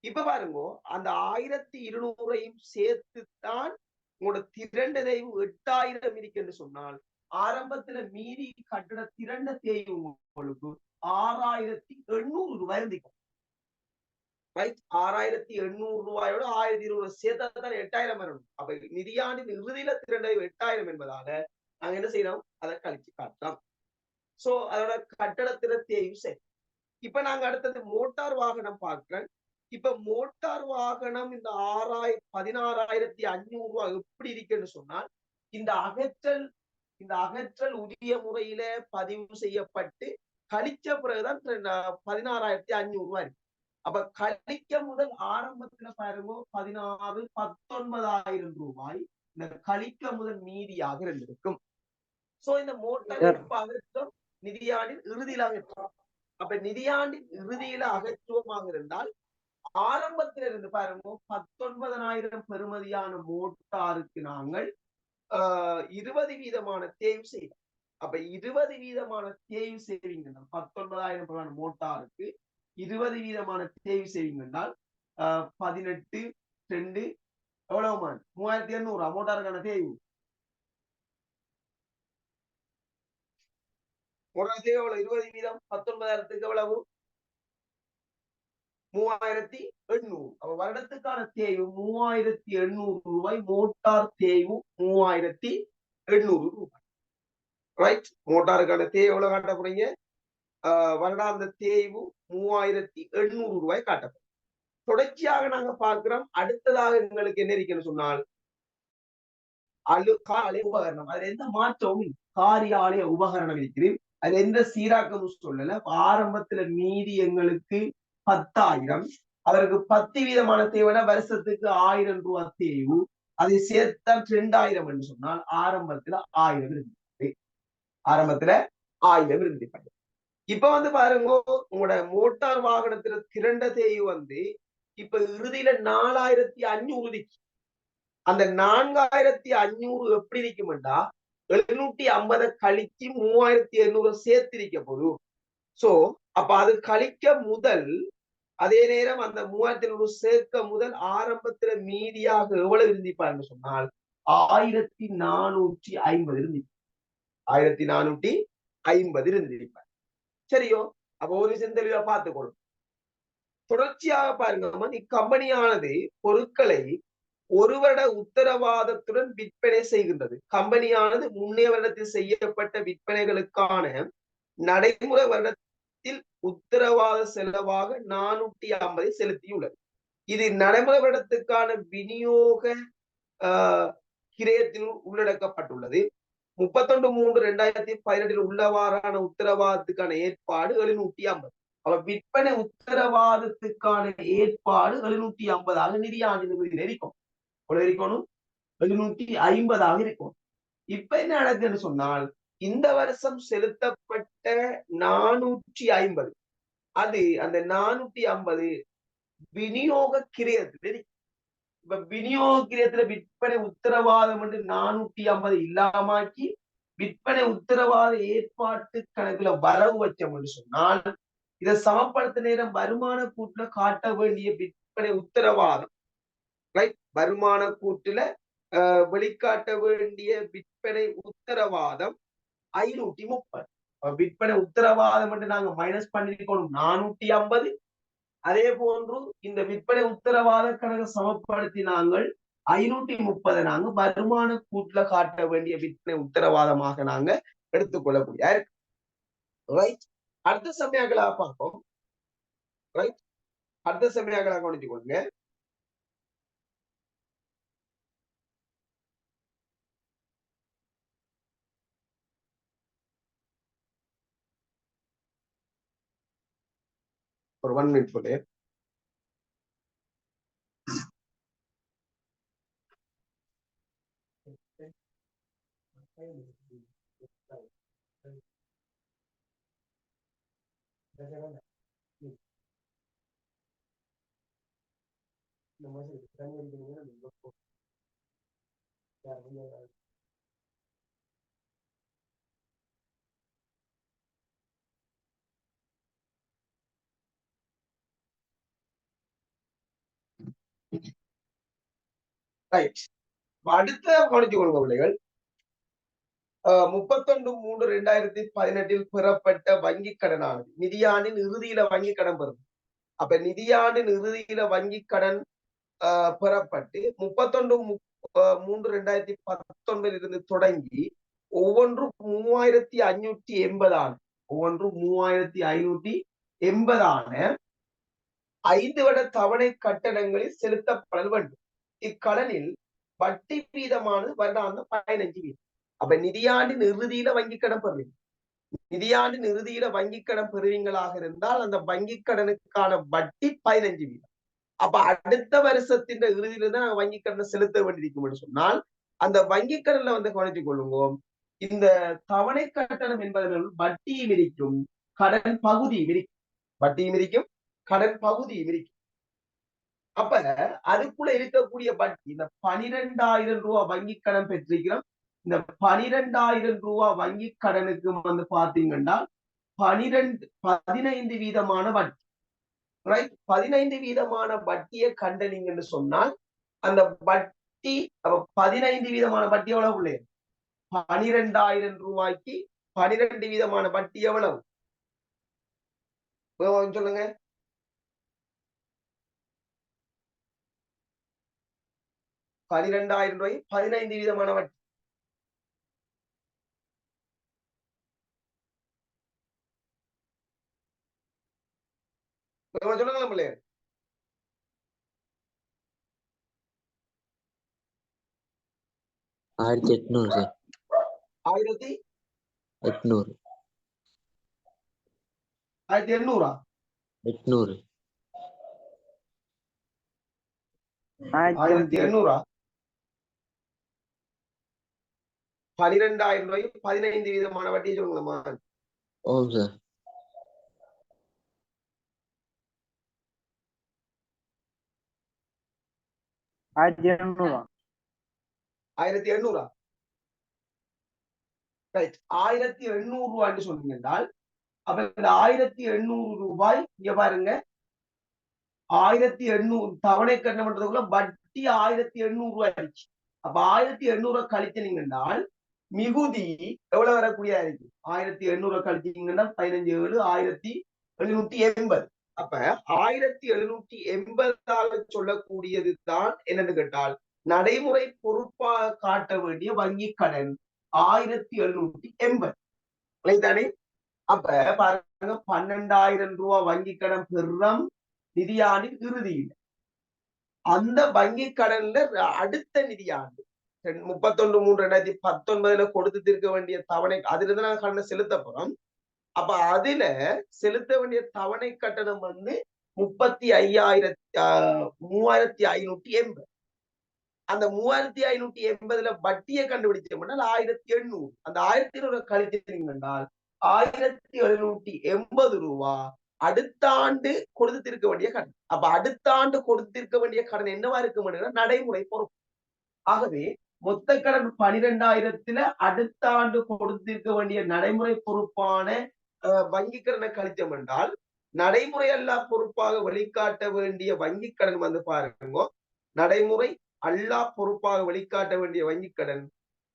இப்ப பாருங்க, அந்த 1200ஐயும் சேர்த்துத்தான் உங்களோட திரண்ட தேய்வு 8000 இருக்குன்னு சொன்னால் ஆரம்பத்துல மீறி கட்டிட திரண்ட தேய்வு உங்களுக்கு 6800 ரூபாய் இருந்திக்கும். 6800 ரூபாயோட 1020 சேர்த்தாதான் 8000 வரணும். அப்ப நிதியாண்டின் இறுதியில திரண்ட 8000 என்பதால நாங்க என்ன செய்யறோம், அதை கழிச்சு காட்டலாம். சோ அதோட கட்டடத்தில தேய்வு சரி. இப்ப நாங்க அடுத்தது மோட்டார் வாகனம் பார்க்கிறேன். இப்ப மோட்டார் வாகனம் இந்த 16,500 ரூபாய் எப்படி இருக்குன்னு சொன்னால் இந்த அகற்றல் உரிய முறையில பதிவு செய்யப்பட்டு கழிச்ச பிறகுதான் 16,500 ரூபாய் இருக்கு. அப்ப கழிக்க முதல் ஆரம்பத்துல பாருங்க 19,000 ரூபாய் இந்த கழிக்க முதல் மீதியாக இருந்திருக்கும். சோ இந்த மோட்டார் அகற்றம் நிதியாண்டின் இறுதியில் அகற்றும். அப்ப நிதியாண்டின் இறுதியில அகற்றுவமாக இருந்தால் ஆரம்பத்தில இருந்து பாருங்க 19,000 பெறுமதியான மோட்டாருக்கு நாங்கள் 20% தேய்வு செய்வோம். அப்ப 20% தேய்வு செய்வீங்கன்னா 19,000 மோட்டாருக்கு 20% தேய்வு செய்வீங்கன்னால் 18 2 எவ்வளவு 3,800 மோட்டாருக்கான தேய்வு. எவ்வளவு 20% 19,000க்கு எவ்வளவு 3,800. அப்ப வருடத்துக்கான தேய்வு 3,800 ரூபாய். மோட்டார் தேய்வு 3,800 ரூபாய். ரைட், மோட்டாருக்கான தேய்வு எவ்வளவு காட்ட போறீங்க, வருடாந்த தேய்வு 3,800 ரூபாய் காட்டப்படும். தொடர்ச்சியாக நாங்க பார்க்கிறோம். அடுத்ததாக எங்களுக்கு என்ன இருக்குன்னு சொன்னால் காலை உபகரணம். அதுல எந்த மாற்றமும் காரியாலய உபகரணம் இருக்குது. அதுல எந்த சீராக்கமும் சொல்லல. ஆரம்பத்துல மீதி எங்களுக்கு 10,000, அவருக்கு 10% தேவைன்னா வருஷத்துக்கு 1000 ரூபாய் தேய்வு. அதை சேர்த்தா 2,000 என்று சொன்னால் ஆரம்பத்துல 1000 இருந்தது. ஆரம்பத்துல 1000 இருந்தது. இப்ப பாருங்க, உங்களோட மோட்டார் வாகனத்துல திரண்ட தேய்வு இப்ப இறுதியில 4,500. அந்த 4,500 எப்படி இருக்கும்டா 750 கழிச்சு 3,800 சேர்த்திருக்க போதும். சோ அப்ப அது கழிக்க முதல் அதே நேரம் அந்த 3,800 சேர்க்க முதல் ஆரம்பத்துல மீதியாக எவ்வளவு இருந்திப்பாருன்னு சொன்னால் 1,450 இருந்து 1,450 இருந்திருப்பார். சரியோ? அப்ப ஒரு விஷயம் தெளிவா பார்த்துக்கணும். தொடர்ச்சியாக பாருங்க, இக்கம்பெனியானது பொருட்களை ஒரு வருட உத்தரவாதத்துடன் விற்பனை செய்கின்றது. கம்பெனியானது முன்னைய வருடத்தில் செய்யப்பட்ட விற்பனைகளுக்கான நடைமுறை வருடத்தில் உத்தரவாத செலவாக 450 செலுத்தியுள்ளது. இது நடைமுறை வருடத்துக்கான விநியோக கிரயத்தில் உள்ளடக்கப்பட்டுள்ளது. 31/3/2018 உள்ளவாறான உத்தரவாதத்துக்கான ஏற்பாடு 750. அவ விற்பனை உத்தரவாதத்துக்கான ஏற்பாடு 750 நிதியாண்டின் இருக்கும். 750 இருக்கும். இப்ப என்ன நடக்குதுன்னு சொன்னால் இந்த வருஷம் செலுத்தப்பட்ட 450 அது அந்த 450 விநியோக கிரயத்தில். இப்ப விநியோக கிரயத்துல விற்பனை உத்தரவாதம் என்று 450 இல்லாமக்கி விற்பனை உத்தரவாத ஏற்பாட்டு கணக்குல வரவு வச்சோம் என்று சொன்னால் இதை சமப்படுத்த நேரம் வருமான கூட்டுல காட்ட வேண்டிய விற்பனை உத்தரவாதம், ரைட், வருமான கூட்டுல வெளிக்காட்ட வேண்டிய விற்பனை உத்தரவாதம் 530. விற்பனை உத்தரவாதம் என்று நாங்க மைனஸ் பண்ணிருக்கோம் 450. அதே போன்று இந்த விற்பனை உத்தரவாத கணக்கு சமப்படுத்தி நாங்கள் 530 நாங்க வருமான கூட்டுல காட்ட வேண்டிய விற்பனை உத்தரவாதமாக நாங்க எடுத்துக்கொள்ளக்கூடிய ரைட். அடுத்த சமயங்களாக பார்ப்போம். ரைட், அடுத்த சமயங்களாக கவனித்துக் கொள்ளுங்க. ஒரு 1 மினிட் போட்டு ரைட். அடுத்த கவனிச்சு கொள்ளுங்க பிள்ளைகள். 31/3/2018 பெறப்பட்ட வங்கி கடனானது நிதியாண்டின் இறுதியில வங்கி கடன் பெறும். அப்ப நிதியாண்டின் இறுதியில வங்கி கடன் பெறப்பட்டு 31/3/2019 இருந்து தொடங்கி ஒவ்வொன்றும் 3580 ஒவ்வொன்றும் 3580 5 வருட தவணை கட்டணங்களில் செலுத்தப்பட வேண்டும். இக்கடனில் வட்டி வீதமானது வருடாந்தம் 15 வீதம். அப்ப நிதியாண்டின் இறுதியில வங்கி கடன் பெறுவீங்க. நிதியாண்டின் இறுதியில வங்கி கடன் பெறுவீங்களாக இருந்தால் அந்த வங்கி கடனுக்கான வட்டி 15 வீதம். அப்ப அடுத்த வருஷத்தின் இறுதியில தான் நாங்க வங்கி கடனை செலுத்த வேண்டியிருக்கும் சொன்னால் அந்த வங்கி கடன்ல வந்து கவனித்துக் கொள்ளுங்க. இந்த தவணை கட்டணம் என்பது வட்டியும் இருக்கும், கடன் பகுதியும் இருக்கும். வட்டியும் இருக்கும், கடன் பகுதியும் இருக்கும். அப்ப அதுக்குள்ள இருக்கக்கூடிய வட்டி இந்த 12,000 ரூபாய் வங்கி கடன் பெற்றிருக்கிறோம். இந்த 12,000 ரூபாய் வங்கி கடனுக்கு வந்து பாத்தீங்கன்னா 15 வீதமான வட்டி. ரைட், 15 வீதமான வட்டியை கண்டனீங்கன்னு சொன்னால் அந்த வட்டி 15 வீதமான வட்டி எவ்வளவு உள்ளே? 12,000 ரூபாய்க்கு 12 வீதமான வட்டி எவ்வளவு சொல்லுங்க. 12,000 ரூபாய் 15 வீதமான வட்டி. சொல்லுங்களா பிள்ளைய?
1800 சார்.
1800
800
1800 1800 12,000 ரூபாய் 15 வீதமான வட்டி சொல்லுங்களா?
ஓம் சார்.
1800
1800 ரைட். 1800 ரூபாய் சொன்னீங்க என்றால் அப்ப இந்த 1800 ரூபாய் இங்க பாருங்க, 1800 தவணை கட்டணம் பண்றதுக்குள்ள வட்டி 1800 ரூபாய் ஆயிடுச்சு. அப்ப 1800 கழிச்சீங்க என்றால் மிகுதி எவ்வளவு வரக்கூடியதா இருக்கு? 1800 கழிச்சீங்கன்னா 15 7 1780. அப்ப 1780 சொல்லக்கூடியது தான் என்னன்னு கேட்டால் நடைமுறை பொறுப்பாக காட்ட வேண்டிய வங்கி கடன் 1780 தானே. அப்ப பாருங்க 12,000 ரூபாய் வங்கி கடன் பெறும் நிதியாண்டின் இறுதியில் அந்த வங்கி கடன்ல அடுத்த நிதியாண்டு 31/3/2019 கொடுத்து தீர்க்க வேண்டிய தவணை அதுல இருந்து நாங்க கடனை செலுத்த போறோம். அப்ப அதுல செலுத்த வேண்டிய தவணை கட்டணம் வந்து 3580. அந்த 3580 வட்டியை கண்டுபிடிச்சோம்னா 1800. அந்த 1800 கழிச்சீங்க என்றால் 1780 ரூபாய் அடுத்த ஆண்டு கொடுத்திருக்க வேண்டிய கடன். அப்ப அடுத்த ஆண்டு கொடுத்திருக்க வேண்டிய கடன் என்னவா இருக்க நடைமுறை பொறுப்பு. ஆகவே மொத்த கடன் 12,000 அடுத்த ஆண்டு கொடுத்திருக்க வேண்டிய நடைமுறை பொறுப்பான வங்கி கடனை கழிச்சோம் என்றால் நடைமுறை அல்லா பொறுப்பாக வெளிக்காட்ட வேண்டிய வங்கி கடன் வந்து பாருங்க, நடைமுறை அல்லா பொறுப்பாக வெளிக்காட்ட வேண்டிய வங்கி கடன்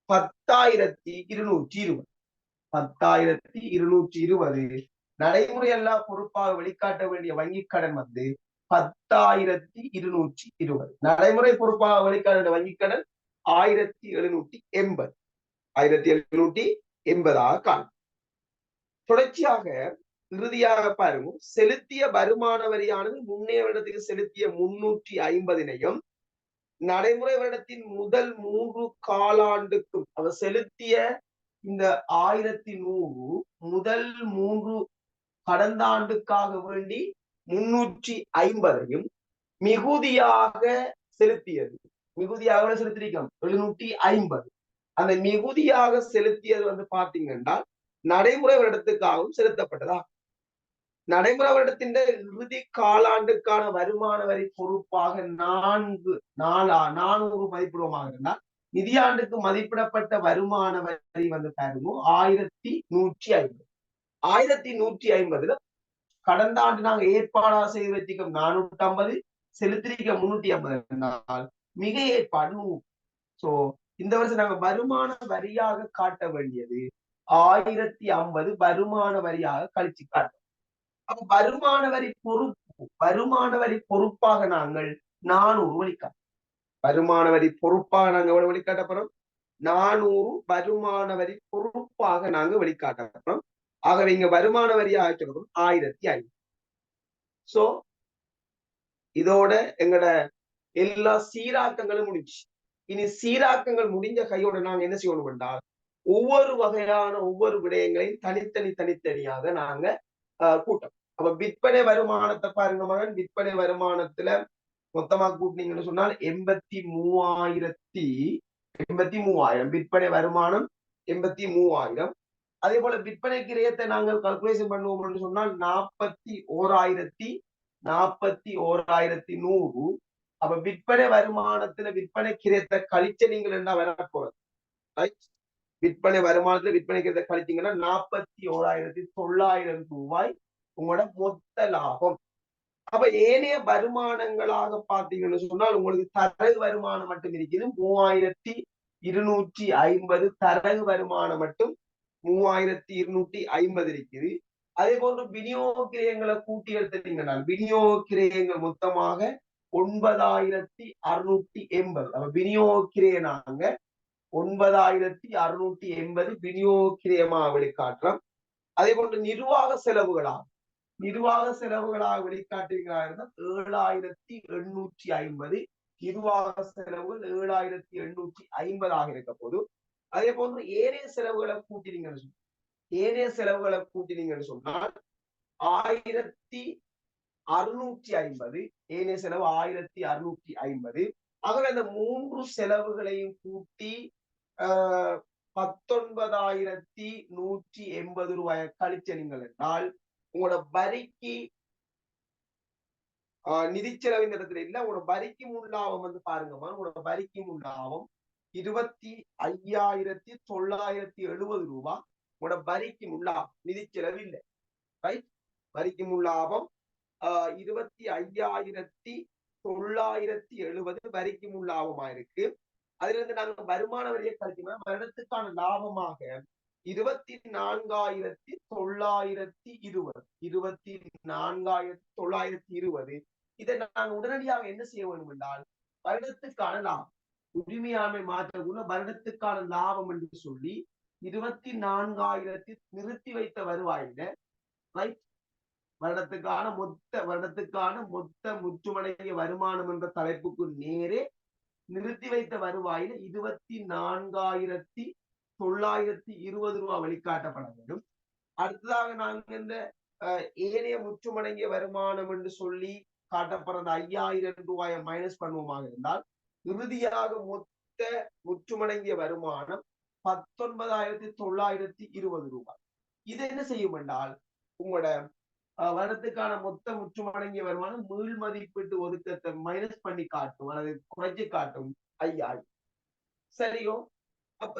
10,220. 10,220 நடைமுறை அல்லா பொறுப்பாக வெளிக்காட்ட வேண்டிய வங்கி கடன் வந்து 10,220. நடைமுறை பொறுப்பாக வெளிக்காட்ட வேண்டிய வங்கி கடன் 1780. 1780 காணும். தொடர்ச்சியாக இறுதியாக பாருங்க, செலுத்திய வருமான வரியானது முன்னைய வருடத்துக்கு செலுத்திய 350 நடைமுறை வருடத்தின் முதல் 3 காலாண்டுக்கும் அவர் செலுத்திய இந்த 1100 முதல் 3 கடந்த ஆண்டுக்காக வேண்டி 350 மிகுதியாக செலுத்தியது. மிகுதியாக செலுத்திருக்கோம் 750. அந்த மிகுதியாக செலுத்தியது வந்து பாத்தீங்கன்னா நடைமுறை வருடத்துக்காகவும் செலுத்தப்பட்டதா. நடைமுறை வருடத்தின் இறுதி காலாண்டுக்கான வருமான வரி பொறுப்பாக 400 மதிப்பிடுவோமாக இருந்தால் நிதியாண்டுக்கு மதிப்பிடப்பட்ட வருமான வரி வந்து பாருங்க 1150. 1150 கடந்த ஆண்டு நாங்க ஏற்பாடாக செய்து வச்சுக்கோம் 450. செலுத்திரிக்க 350 என்றால் மிக ஏற்பாடு 100. சோ இந்த வருஷம் நாங்க வருமான வரியாக காட்ட வேண்டியது 1050 வருமான வரியாக கழிச்சு காட்டும். அப்ப வருமான வரி பொறுப்பாக நாங்கள் 400 வழிகாட்டு. வருமான வரி பொறுப்பாக நாங்க எவ்வளவு வழிகாட்டப்படுறோம்? 400 வருமான வரி பொறுப்பாக நாங்க வெளிக்காட்டப்படுறோம். ஆகவே இங்க வருமான வரி ஆயிரத்தி 1500. சோ இதோட எங்கட எல்லா சீராக்கங்களும் முடிஞ்சு. இனி சீராக்கங்கள் முடிஞ்ச கையோட நாங்க என்ன செய்யணும் என்றால் ஒவ்வொரு வகையான ஒவ்வொரு விடயங்களையும் தனித்தனியாக நாங்க கூட்டம். அப்ப விற்பனை வருமானத்தை பாருங்க மகன். விற்பனை வருமானத்துல மொத்தமா கூட்டினீங்கன்னு சொன்னால் 83,000 விற்பனை வருமானம் 83,000. அதே போல விற்பனை கிரயத்தை நாங்கள் கால்குலேஷன் பண்ணுவோம் என்று சொன்னால் 41,100. அப்ப விற்பனை வருமானத்துல விற்பனை கிரயத்தை கழிச்ச நீங்கள் என்ன வரப்போறது? விற்பனை வருமானத்துல விற்பனை கிரயத்தை கழிச்சீங்கன்னா 41,900 ரூபாய் உங்களோட மொத்த லாபம். அப்ப ஏனைய வருமானங்களாக பாத்தீங்கன்னு சொன்னால் உங்களுக்கு தரகு வருமானம் மட்டும் இருக்குது 3,250. தரகு வருமானம் மட்டும் 3,250 இருக்குது. அதே போன்று விநியோக கிரயங்களை கூட்டி எடுத்துட்டீங்கன்னா விநியோக கிரயங்கள் மொத்தமாக 9,680. அப்ப விநியோக கிரைய நாங்க 9,680 விநியோக கிரயமாக வெளிக்காட்டுறோம். அதே போன்று நிர்வாக செலவுகளாக வெளிக்காட்டுகிறா இருந்தால் 7,850. நிர்வாக செலவுகள் 7,850 இருக்க போது. அதே போன்று ஏனைய செலவுகளை கூட்டினீங்கன்னு சொன்னால் 1,650. ஏனைய செலவு 1,650. ஆகவே அந்த 3 செலவுகளையும் கூட்டி 19,180 ரூபாயை கழிச்சனீங்கள் என்றால் உங்களோட வரிக்கு நிதி செலவின் இடத்துல இல்ல, உங்களோட வரிக்கு முன் லாபம் வந்து பாருங்கம்மா. உங்களோட வரிக்கு முன் லாபம் 25,970 ரூபாய். உங்களோட வரிக்கு முன் லாபம், நிதி செலவு இல்லை. ரைட்? வரிக்கு முன் லாபம் 25,970 வரிக்கு முன் லாபமா இருக்கு. அதுல இருந்து நாங்க வருமான வரியை கழிச்சோம்னா வருடத்துக்கான லாபமாக 24,920. 24,920. இதை நாங்கள் உடனடியாக என்ன செய்ய வேண்டும் என்றால் வருடத்துக்கான லாபம், உரிமையாண்மை மாற்றக்குள்ள வருடத்துக்கான லாபம் என்று சொல்லி 24,000 நிறுத்தி வைத்த வருவாயில வருடத்துக்கான மொத்த முற்றுமடங்கிய வருமானம் என்ற தலைப்புக்கு நேரே நிறுத்தி வைத்த வருவாயில 24,920 ரூபாய் வெளிக்காட்டப்பட வேண்டும். அடுத்ததாக நாங்கள் இந்த ஏனைய முற்றுமடங்கிய வருமானம் என்று சொல்லி காட்டப்படுற 5,000 ரூபாயை மைனஸ் பண்ணுவோமாக இருந்தால் இறுதியாக மொத்த முற்றுமடங்கிய வருமானம் 19,920 ரூபாய். இது என்ன செய்யும் என்றால் உங்களோட வருடத்துக்கான மொத்த முற்றுமடங்கிய வருமானம் மீள் மதிப்பீட்டு ஒதுக்கத்தை மைனஸ் பண்ணி காட்டும் அல்லது குறைச்சு காட்டும் 5,000. சரியோ? அப்ப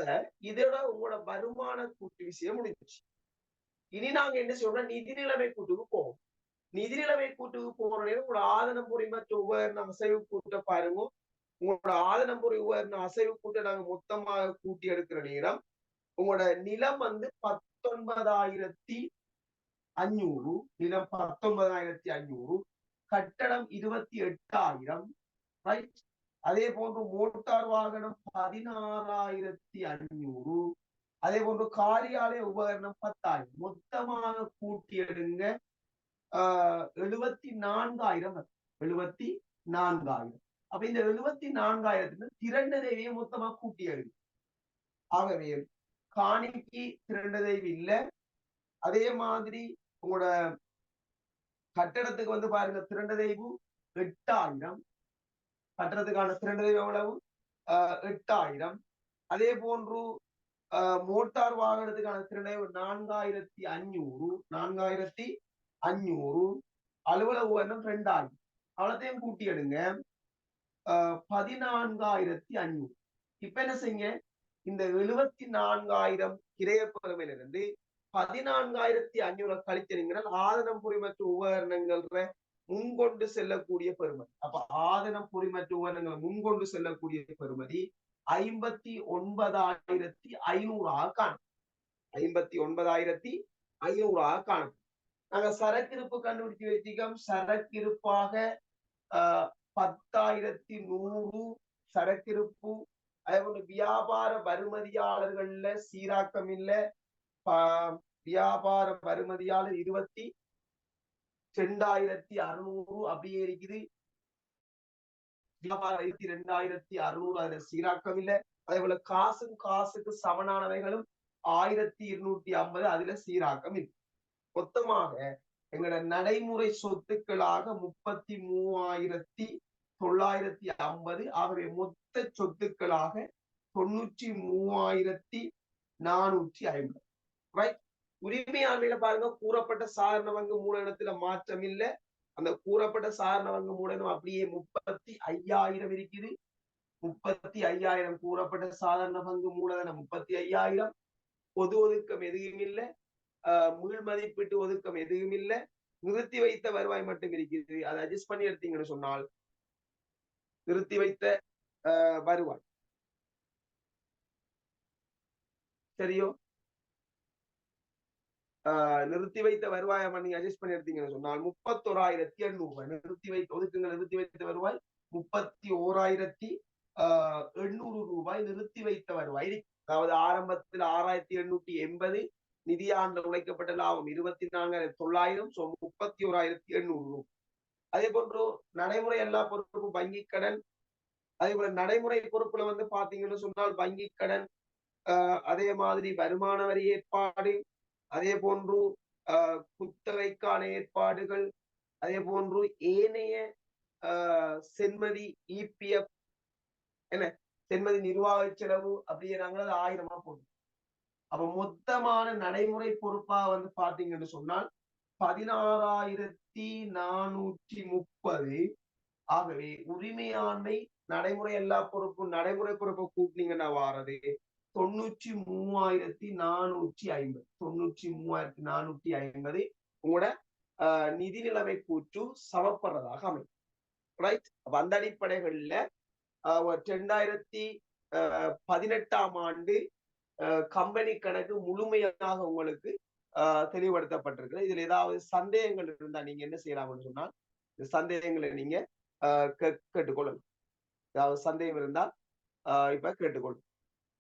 இதோட உங்களோட வருமான கூட்டு விஷயம் முடிஞ்சிச்சு. இனி நாங்க என்ன செய்வோம்னா நிதி நிலைமை கூட்டுக்கு போவோம். நிதி நிலைமை கூட்டுக்கு போற நேரம் உங்களோட ஆதனம் பொறி மற்ற உபகரண அசைவு கூட்ட பாருங்க. உங்களோட ஆதனம் பொறி உபகரண அசைவு கூட்ட நாங்க மொத்தமாக கூட்டி எடுக்கிற நேரம் உங்களோட நிலம் வந்து 19,500. நிலம் 19,500. கட்டடம் 28,000. ரைட்? அதே போன்று மோட்டார் வாகனம் 16,500. அதே போன்று காரியாலய உபகரணம் 10,000. மொத்தமாக கூட்டி எடுங்க 74,000. 74,000. அப்ப இந்த 74,000 திரண்ட தேவியை மொத்தமா கூட்டி எடுங்க. ஆகவே காணிக்கு திரண்ட தேவி இல்லை. அதே மாதிரி உங்களோட கட்டடத்துக்கு வந்து பாருங்க திரண்ட தெய்வு 8,000. கட்டடத்துக்கான திரண்ட தெய்வு எவ்வளவு? 8,000. அதே போன்று மோட்டார் வாகனத்துக்கான திரண்ட தெய்வு 4,500. 4,500. அலுவலக உபகரணம் 2,000. அவ்வளத்தையும் கூட்டி எடுங்க 14,500. இப்ப என்ன செய்யுங்க, இந்த 74,000 கிரையப்பெருமையிலிருந்து 14,500 கழிச்சீங்கன்னா ஆதனம் பொறி மற்றும் உபகரணங்கள் முன்கொண்டு செல்லக்கூடிய பெறுமதி. அப்ப ஆதனம் பொறிமற்ற உபகரணங்களை முன்கொண்டு செல்லக்கூடிய பெறுமதி 59,500 காணும். 59,500 காணும். நாங்க சரக்கிருப்பு கண்டுபிடிச்சு வச்சுக்கோம். சரக்கிருப்பாக 10,100 சரக்கிருப்பு. அதே போல வியாபார வருமதியாளர்கள்ல சீராக்கம் இல்ல. வியாபார வருமதியாளர் 22,600 அப்படியே இருக்குது. வியாபாரம் 22,600 அதுல சீராக்கம் இல்ல. அதே போல காசுக்கு சமனானவைகளும் 1,250 அதுல சீராக்கம் இல்லை. மொத்தமாக எங்களோட நடைமுறை சொத்துக்களாக 33,950. ஆகவே மொத்த சொத்துக்களாக 93,450. ரைட். உரிமையாண்மையில பாருங்க, கூறப்பட்ட சாதாரண வங்கு மூலதனத்துல மாற்றம் இல்லை. அந்த கூறப்பட்ட சாதாரண வங்கு மூலதனம் அப்படியே 35,000 இருக்குது. 35,000 கூறப்பட்ட சாதாரண பங்கு மூலதனம் 35,000. பொது ஒதுக்கம் எதுவும் இல்லை. மீள் மதிப்பீட்டு ஒதுக்கம் எதுவும் இல்லை. நிறுத்தி வைத்த வருவாய் மட்டும் இருக்குது. அதை அட்ஜஸ்ட் பண்ணி எடுத்தீங்கன்னு சொன்னால் நிறுத்தி வைத்த வருவாய் சரியோ. நிறுத்தி வைத்த வருவாயை நீங்க அட்ஜஸ்ட் பண்ணி எடுத்தீங்கன்னு சொன்னால் 31,800 நிறுத்தி வைத்த ஒதுக்குங்கள். நிறுத்தி வைத்த வருவாய் 31,800 ரூபாய் நிறுத்தி வைத்த வருவாய். அதாவது ஆரம்பத்தில் 6,880, நிதியாண்டு உழைக்கப்பட்ட லாபம் 24,900, 31,800. அதே போன்று நடைமுறை எல்லா பொறுப்பும் வங்கி கடன். அதே போல நடைமுறை பொறுப்புல வந்து பாத்தீங்கன்னு சொன்னால் வங்கி கடன், அதே மாதிரி வருமான வரி ஏற்பாடு, அதே போன்று குத்தகைக்கான ஏற்பாடுகள், அதே போன்று ஏனைய சென்மதி EPF என்ன சென்மதி நிர்வாக செலவு அப்படியே நாங்கள் 1000 போடுறோம். அப்ப மொத்தமான நடைமுறை பொறுப்பா வந்து பாத்தீங்கன்னு சொன்னால் 16,430. ஆகவே உரிமையாண்மை நடைமுறை எல்லா பொறுப்பும் நடைமுறை பொறுப்பை கூட்டினீங்கன்னா வாரது 93,450. 93,450 உங்களோட நிதி நிலைமை கூற்று சமப்படுறதாக அமையும். ரைட். அப்ப அந்த அடிப்படைகள்ல 2018ஆம் ஆண்டு கம்பெனி கணக்கு முழுமையாக உங்களுக்கு தெளிவுபடுத்தப்பட்டிருக்கு. இதுல ஏதாவது சந்தேகங்கள் இருந்தா நீங்க என்ன செய்யலாம்னு சொன்னா இந்த சந்தேகங்களை நீங்க கேட்டுக்கொள்ளலாம். ஏதாவது சந்தேகம் இருந்தால் இப்ப கேட்டுக்கொள்ளும்.